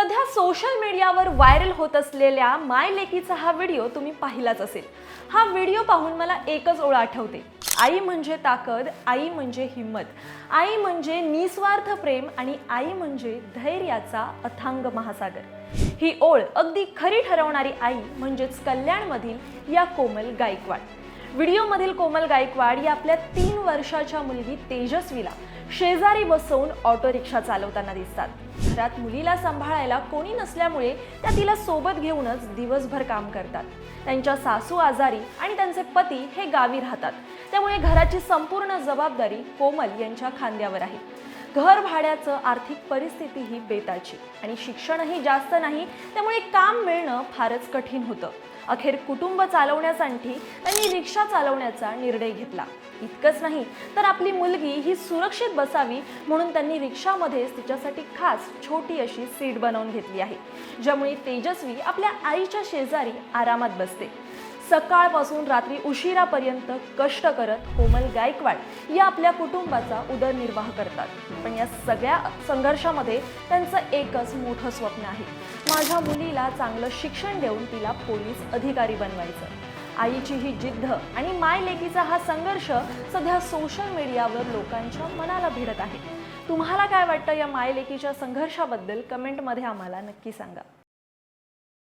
सध्या सोशल मीडियावर व्हायरल होत असलेल्या माय लेकीचा हा व्हिडिओ तुम्ही पाहिलाच असेल। हा व्हिडिओ पाहून मला एकच ओळ आठवते, आई म्हणजे ताकद, आई म्हणजे हिम्मत, आई म्हणजे निस्वार्थ प्रेम आणि आई म्हणजे धैर्याचा अथांग महासागर। ही ओळ अगदी खरी ठरवणारी आई म्हणजेच कल्याणमधील या कोमल गायकवाड। व्हिडिओमधील कोमल गायकवाड या आपल्या 3 वर्षाच्या मुलगी तेजस्वीला शेजारी बसवून ऑटो रिक्षा चालवताना दिसतात। घरात मुलीला सांभाळायला कोणी नसल्यामुळे त्या तिला सोबत घेऊनच दिवसभर काम करतात। त्यांच्या सासू आजारी आणि त्यांचे पती हे गावी राहतात, त्यामुळे घराची संपूर्ण जबाबदारी कोमल यांच्या खांद्यावर आहे। घर भाड्याचं आर्थिक परिस्थिती ही बेताची आणि शिक्षणही जास्त नाही, त्यामुळे काम मिळणं फारच कठीण होतं। अखेर कुटुंब चालवण्यासाठी त्यांनी रिक्षा चालवण्याचा निर्णय घेतला। इतकंच नाही तर आपली मुलगी ही सुरक्षित बसावी म्हणून त्यांनी रिक्षामध्येच तिच्यासाठी खास छोटी अशी सीट बनवून घेतली आहे, ज्यामुळे तेजस्वी आपल्या आईच्या शेजारी आरामात बसते। सकाळपासून रात्री उशिरापर्यंत कष्ट करत कोमल गायकवाड या आपल्या कुटुंबाचा उदरनिर्वाह करतात। पण या सगळ्या संघर्षामध्ये त्यांचं एकच मोठं स्वप्न आहे, माझ्या मुलीला चांगलं शिक्षण देऊन तिला पोलीस अधिकारी बनवायचं। आईची ही जिद्द आणि माय लेकीचा हा संघर्ष सध्या सोशल मीडियावर लोकांच्या मनाला भिडत आहे। तुम्हाला काय वाटतं या माय लेकीच्या संघर्षाबद्दल कमेंटमध्ये आम्हाला नक्की सांगा।